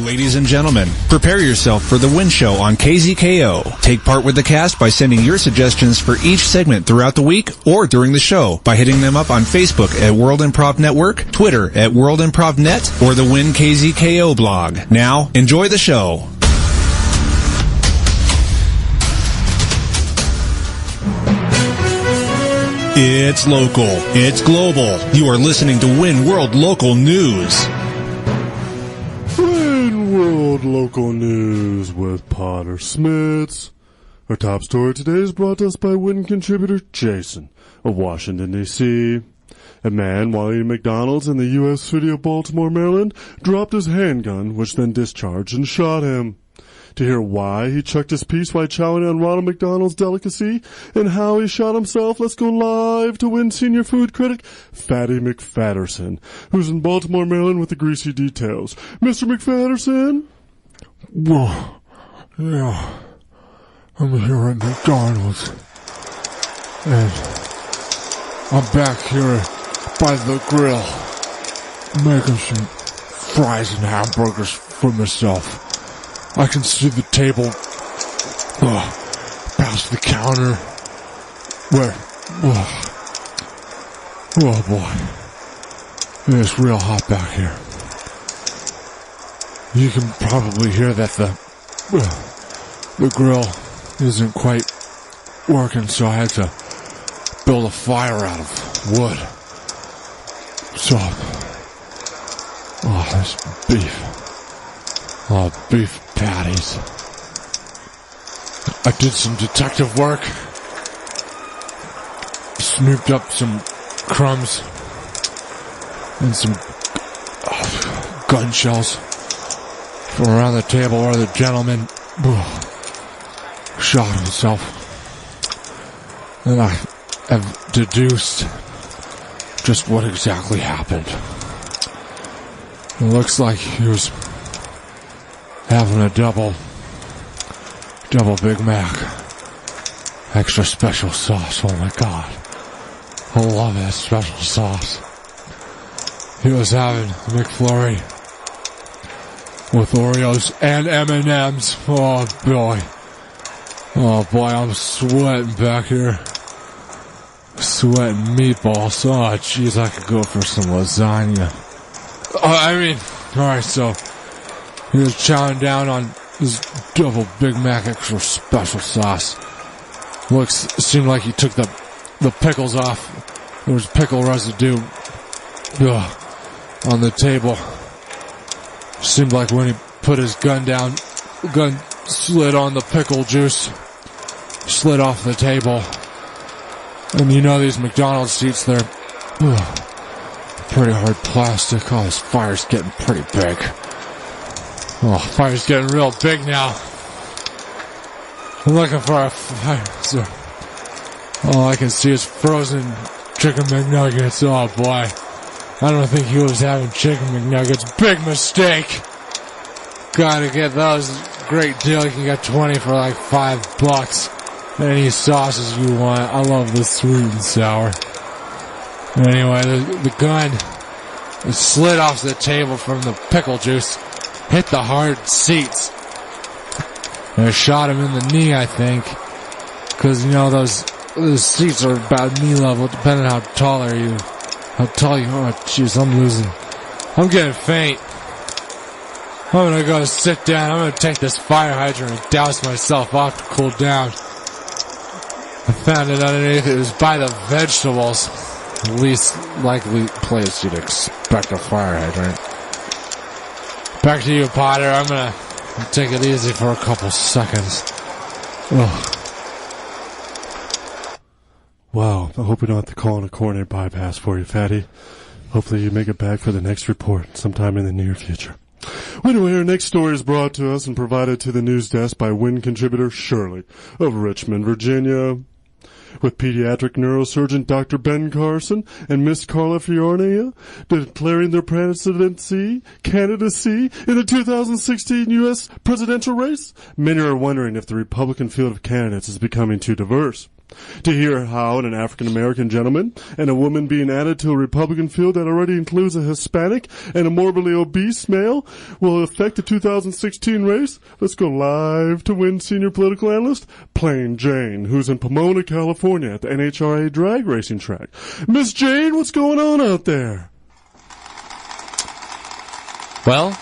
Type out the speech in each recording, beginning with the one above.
Ladies and gentlemen, prepare yourself for the WIN Show on KZKO. Take part with the cast by sending your suggestions for each segment throughout the week or during the show by hitting them up on Facebook at World Improv Network, Twitter at World Improv Net, or the WIN KZKO blog. Now, enjoy the show. It's local. It's global. You are listening to WIN World Local News. World Local News with Potter Smittss. Our top story today is brought to us by WIN contributor Jason of Washington, D.C. A man, while eating McDonald's in the U.S. city of Baltimore, Maryland, dropped his handgun, which then discharged and shot him. To hear why he chucked his piece while chowing on Ronald McDonald's delicacy and how he shot himself, let's go live to WIN senior food critic Fatty McFatterson, who's in Baltimore, Maryland with the greasy details. Mr. McFatterson? Well, yeah, I'm here at McDonald's, and I'm back here by the grill making some fries and hamburgers for myself. I can see the table past the counter where, oh boy, it's real hot back here. You can probably hear that the grill isn't quite working, so I had to build a fire out of wood. So, this beef. Beef patties. I did some detective work. Snooped up some crumbs and some gun shells from around the table where the gentleman shot himself. And I have deduced just what exactly happened. It looks like he was having a double Big Mac. Extra special sauce. Oh my God. I love that special sauce. He was having a McFlurry with Oreos and M&Ms. Oh boy, I'm sweating back here. Sweating meatballs. Oh jeez, I could go for some lasagna. Alright, so he was chowing down on his double Big Mac extra special sauce. Seemed like he took the pickles off. There was pickle residue on the table. Seemed like when he put his gun down, the gun slid on the pickle juice, slid off the table. And you know these McDonald's seats, they're pretty hard plastic. Oh, this fire's getting pretty big. Oh, fire's getting real big now. I'm looking for a fire. So, all I can see is frozen chicken McNuggets. Oh boy. I don't think he was having chicken McNuggets. Big mistake. Gotta get those. Great deal. You can get 20 for like $5. Any sauces you want. I love the sweet and sour. Anyway, the gun slid off the table from the pickle juice. Hit the hard seats. And it shot him in the knee, I think. Because, you know, those seats are about knee level, depending on how tall are you. How tall you are. Oh, jeez, I'm getting faint. I'm gonna go sit down. I'm gonna take this fire hydrant and douse myself off to cool down. I found it underneath. It was by the vegetables. Least likely place you'd expect a fire hydrant. Back to you, Potter. I'm gonna take it easy for a couple seconds. Oh. Wow, I hope we don't have to call in a coronary bypass for you, Fatty. Hopefully you make it back for the next report sometime in the near future. Anyway, our next story is brought to us and provided to the news desk by WIN contributor Shirley of Richmond, Virginia. With pediatric neurosurgeon Dr. Ben Carson and Miss Carla Fiorina declaring their candidacy in the 2016 U.S. presidential race, many are wondering if the Republican field of candidates is becoming too diverse. To hear how an African-American gentleman and a woman being added to a Republican field that already includes a Hispanic and a morbidly obese male will affect the 2016 race, let's go live to WIN senior political analyst, Plain Jane, who's in Pomona, California at the NHRA drag racing track. Miss Jane, what's going on out there? Well,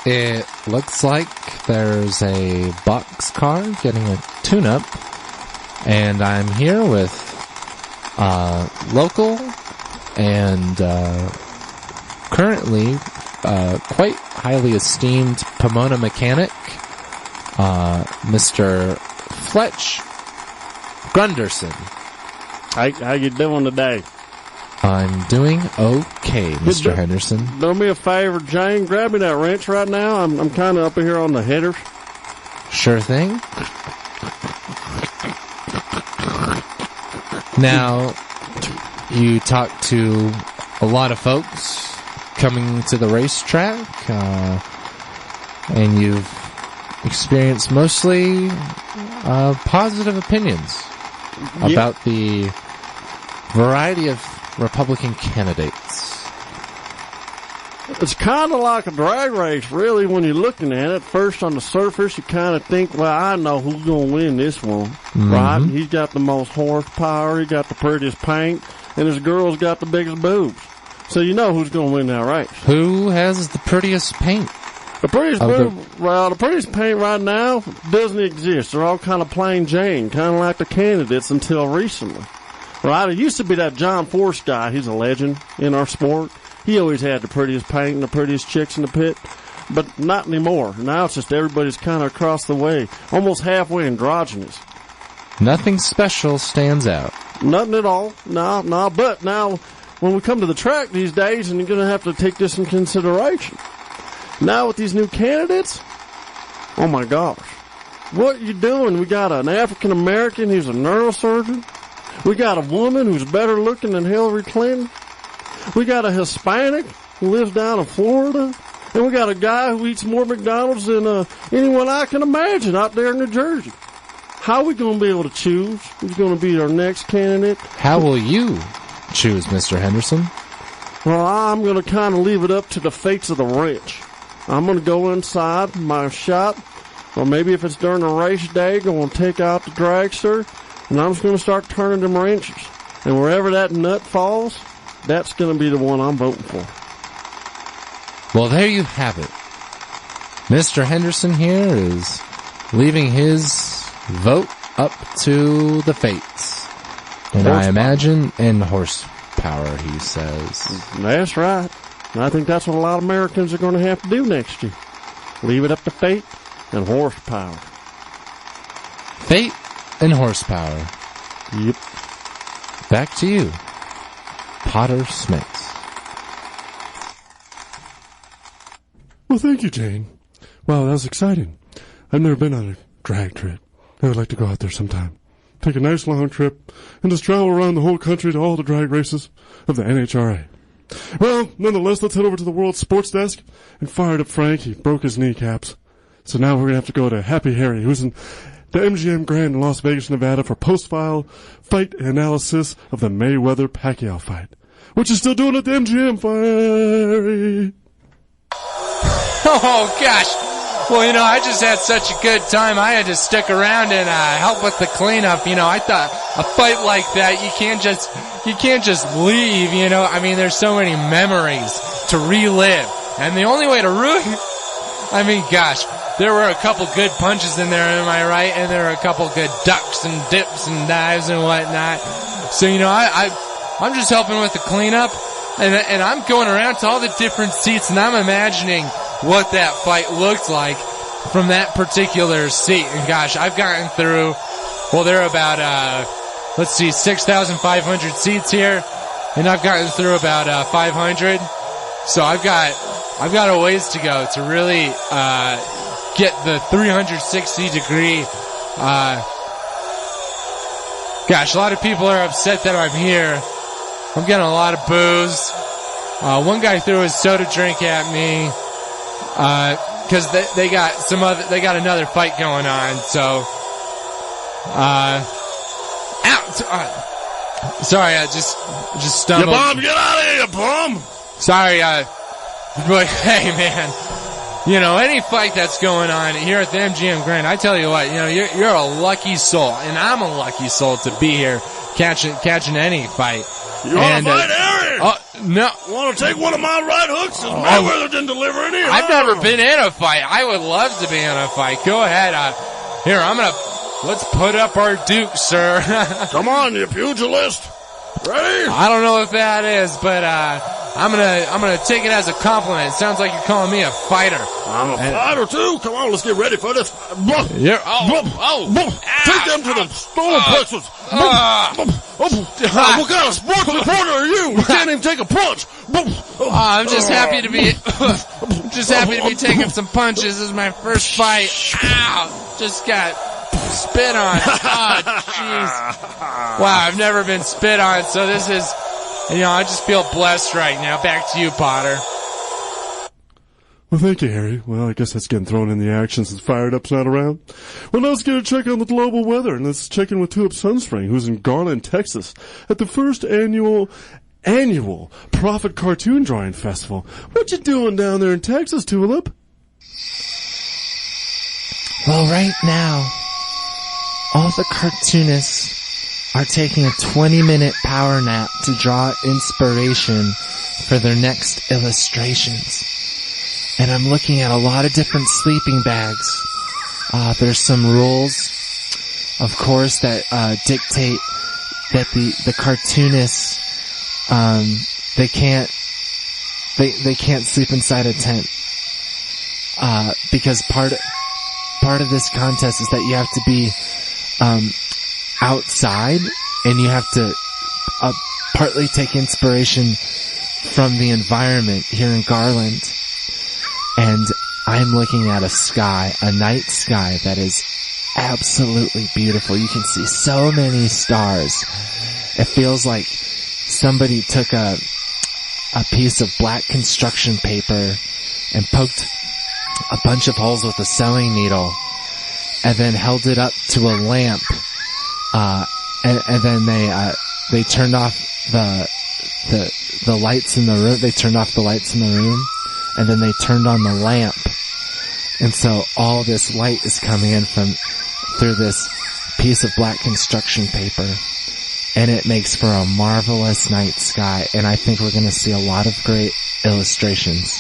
it looks like there's a boxcar getting a tune-up, and I'm here with local and currently quite highly esteemed Pomona mechanic, Mr. Fletch Gunderson. How you doing today? I'm doing okay, Mr. Henderson. Do me a favor, Jane. Grab me that wrench right now. I'm kind of up here on the headers. Sure thing. Now, you talk to a lot of folks coming to the racetrack, and you've experienced mostly positive opinions about the variety of Republican candidates. It's kind of like a drag race, really, when you're looking at it. First, on the surface, you kind of think, well, I know who's going to win this one, right? He's got the most horsepower, he got the prettiest paint, and his girl's got the biggest boobs. So you know who's going to win that race. Who has the prettiest paint? The prettiest paint right now doesn't exist. They're all kind of plain Jane, kind of like the candidates until recently. Right? It used to be that John Force guy. He's a legend in our sport. He always had the prettiest paint and the prettiest chicks in the pit. But not anymore. Now it's just everybody's kind of across the way. Almost halfway androgynous. Nothing special stands out. Nothing at all. No. But now, when we come to the track these days, and you're going to have to take this in consideration. Now with these new candidates, oh my gosh. What are you doing? We got an African-American who's a neurosurgeon. We got a woman who's better looking than Hillary Clinton. We got a Hispanic who lives down in Florida. And we got a guy who eats more McDonald's than anyone I can imagine out there in New Jersey. How are we going to be able to choose who's going to be our next candidate? How will you choose, Mr. Henderson? Well, I'm going to kind of leave it up to the fates of the rich. I'm going to go inside my shop, or maybe if it's during a race day, going to take out the dragster, and I'm just going to start turning them wrenches. And wherever that nut falls, that's going to be the one I'm voting for. Well, there you have it. Mr. Henderson here is leaving his vote up to the fates. And I imagine in horsepower, he says. That's right. And I think that's what a lot of Americans are going to have to do next year. Leave it up to fate and horsepower. Fate and horsepower. Yep. Back to you, Potter Smittss. Well, thank you, Jane. Wow, that was exciting. I've never been on a drag trip. I would like to go out there sometime. Take a nice long trip and just travel around the whole country to all the drag races of the NHRA. Well, nonetheless, let's head over to the World Sports Desk and fired up Frank. He broke his kneecaps. So now we're going to have to go to Happy Harry, who's in the MGM Grand in Las Vegas, Nevada for post-file fight analysis of the Mayweather-Pacquiao fight, which is still doing at the MGM. Fiery. Oh, gosh. Well, I just had such a good time. I had to stick around and help with the cleanup. I thought a fight like that, you can't just leave, I mean, there's so many memories to relive. And the only way to gosh, there were a couple good punches in there, am I right? And there were a couple good ducks and dips and dives and whatnot. So, I'm just helping with the cleanup. And I'm going around to all the different seats, and I'm imagining what that fight looked like from that particular seat. And gosh, I've gotten through, well, there are about, 6,500 seats here, and I've gotten through about 500. So I've got a ways to go to really get the 360-degree. Gosh, a lot of people are upset that I'm here. I'm getting a lot of boos. One guy threw his soda drink at me because they got another fight going on. So, ouch. Sorry, I just stumbled. You bum, get out of here, you bum! Sorry, but hey, man. You know, any fight that's going on here at the MGM Grand, I tell you what, you know, you're a lucky soul, and I'm a lucky soul to be here catching any fight. You want to fight, Harry? No. Want to take one of my right hooks? Mayweather didn't deliver any. I've never been in a fight. I would love to be in a fight. Go ahead. Here, let's put up our duke, sir. Come on, you pugilist. Ready? I don't know if that is, but I'm gonna take it as a compliment. It sounds like you're calling me a fighter. I'm a fighter too. Come on, let's get ready for this. Take them to the stolen plexus. What kind of sports reporter are you? You can't even take a punch. I'm just happy to be taking some punches. This is my first fight. Ow! Just got spit on. Oh, jeez. Wow, I've never been spit on, so this is, you know, I just feel blessed right now. Back to you, Potter. Well, thank you, Harry. Well, I guess that's getting thrown in the action since Fired Up's not around. Well, now let's get a check on the global weather, and let's check in with Tulip Sunspring, who's in Garland, Texas, at the first annual Profit Cartoon Drawing Festival. What you doing down there in Texas, Tulip? Well, right now, all the cartoonists are taking a 20-minute power nap to draw inspiration for their next illustrations. And I'm looking at a lot of different sleeping bags. There's some rules, of course, that dictate that the cartoonists they can't sleep inside a tent because part of this contest is that you have to be outside, and you have to partly take inspiration from the environment here in Garland. And I'm looking at a night sky that is absolutely beautiful. You can see so many stars. It feels like somebody took a piece of black construction paper and poked a bunch of holes with a sewing needle and then held it up to a lamp. And then they turned off the lights in the room. They turned off the lights in the room, and then they turned on the lamp. And so all this light is coming in through this piece of black construction paper, and it makes for a marvelous night sky. And I think we're going to see a lot of great illustrations.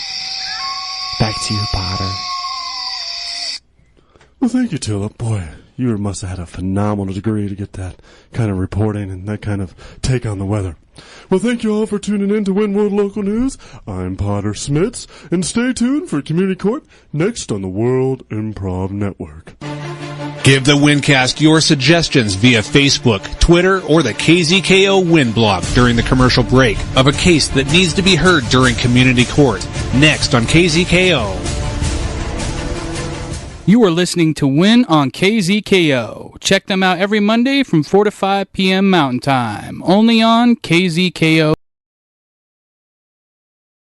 Back to you, Potter. Well, thank you, Tulip. Boy, you must have had a phenomenal degree to get that kind of reporting and that kind of take on the weather. Well, thank you all for tuning in to WIN World Local News. I'm Potter Smittss, and stay tuned for Community Court next on the World Improv Network. Give the WinCast your suggestions via Facebook, Twitter, or the KZKO Win blog during the commercial break of a case that needs to be heard during Community Court. Next on KZKO. You are listening to WIN on KZKO. Check them out every Monday from 4 to 5 p.m. Mountain Time, only on KZKO